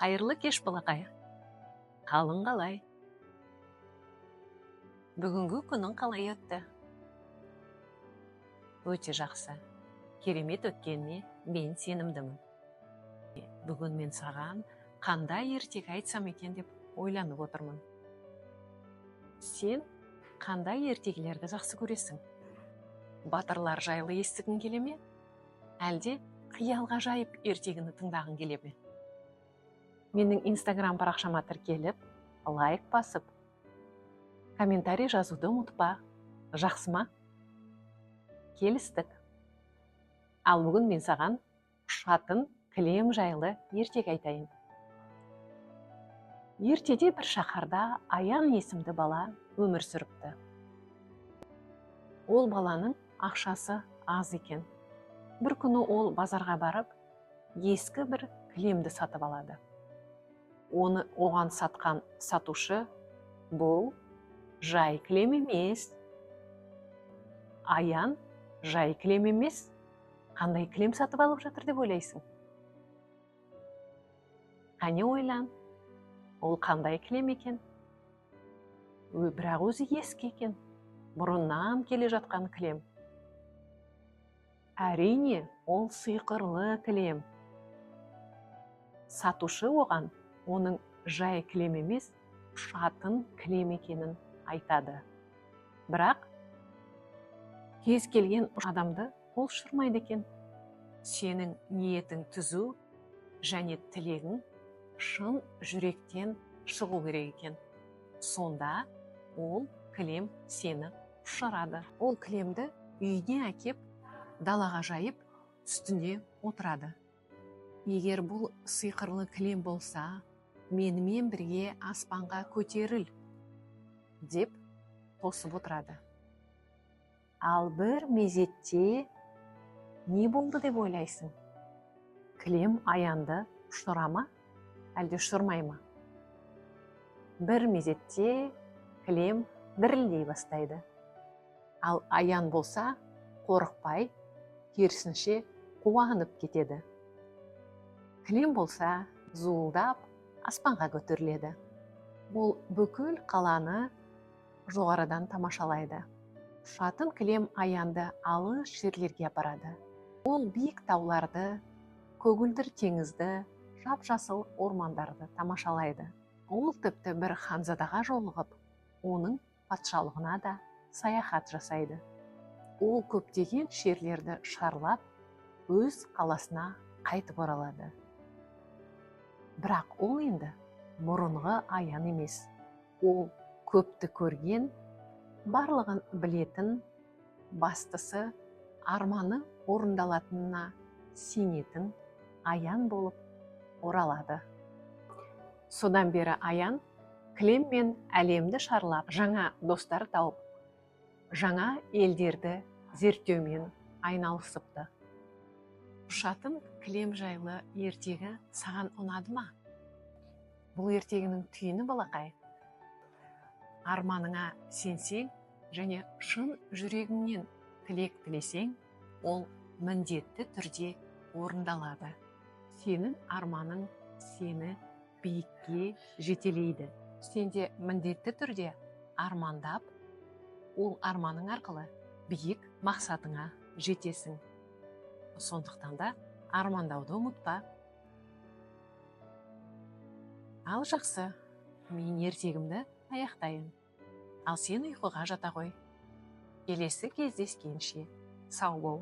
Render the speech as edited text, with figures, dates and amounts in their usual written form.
Қайырлы кеш балақай. Қалың қалай? Бүгінгі күнің қалай өтті? Өте жақсы. Керемет өткеніне мен сенімдімін. Бүгін мен саған қандай ертегі айтсам екен деп ойланып отырмын. Сен қандай ертегілерді жақсы көресің? Батырлар жайлы естігің келе ме? Әлде қиялға жайып ертегіні тыңдағың келе ме? Менің инстаграм парақшама тіркеліп, лайк басып, комментарий жазуды ұмытпа. Жақсы ма? Келістік. Ал бүгін мен саған ұшатын кілем жайлы ертегі айтайын. Ертеде бір шаһарда Аян есімді бала өмір сүріпті. Ол баланың ақшасы аз екен. Бір күні ол базарға барып, ескі бір кілемді сатып алады. Оны оған сатқан сатушы, бұл жай кілем емес. Аян жай кілем емес. Қандай кілем сатып алып жатыр деп ойлайсың? Қане ойлан, ол қандай кілем екен? Бірақ өзі ескі екен, бұрыннан келе жатқан кілем. Әрине, ол сиқырлы кілем. Сатушы оған оның жай кілем емес, ұшатын кілем екенін айтады. Бірақ кез келген адамды ол ұшырмайды екен. Сенің ниетің түзу және тілегің шын жүректен шығу керек екен. Сонда ол кілем сені ұшырады. Ол кілемді үйіне әкеп, далаға жайып, үстіне отырады. Егер бұл сиқырлы кілем болса, менімен бірге аспанға көтеріл, деп тосып отырады. Ал бір мезетте не болды деп ойлайсың? Кілем Аянды ұшыра ма, әлде ұшырмай ма? Бір мезетте кілем дірілдей бастайды. Ал Аян болса, қорықпай, керісінше қуанып кетеді. Кілем болса, зуылдап, аспанға көтеріледі. Ол бүкіл қаланы жоғарыдан тамашалайды. Ұшатын кілем Аянды алыс жерлерге апарады. Ол биік тауларды, көгілдір теңізді, жап-жасыл ормандарды тамашалайды. Ол тіпті бір ханзадаға жолығып, оның патшалығына да саяхат жасайды. Ол көптеген жерлерді шарлап, өз қаласына қайтып оралады. Бірақ ол енді бұрынғы Аян емес. Ол көпті көрген, барлығын білетін, бастысы арманы орындалатынына сенетін Аян болып оралады. Содан бері Аян кілеммен әлемді шарлап, жаңа достар тауып, жаңа елдерді зерттеумен айналысыпты. Ұшатын кілем жайлы ертегі саған ұнады ма? Бұл ертегінің түйіні балақай. Арманыңа сенсең және шын жүрегіңнен тілек тілесең, ол міндетті түрде орындалады. Сенің арманың сені биікке жетелейді. Сен де міндетті түрде армандап, ол арманың арқылы биік мақсатыңа жетесің. Сондықтан да армандауды ұмытпа. Ал жақсы, мен ертегімді аяқтайын. Ал сен ұйқыға жата ғой. Келесі кездескенше сау бол.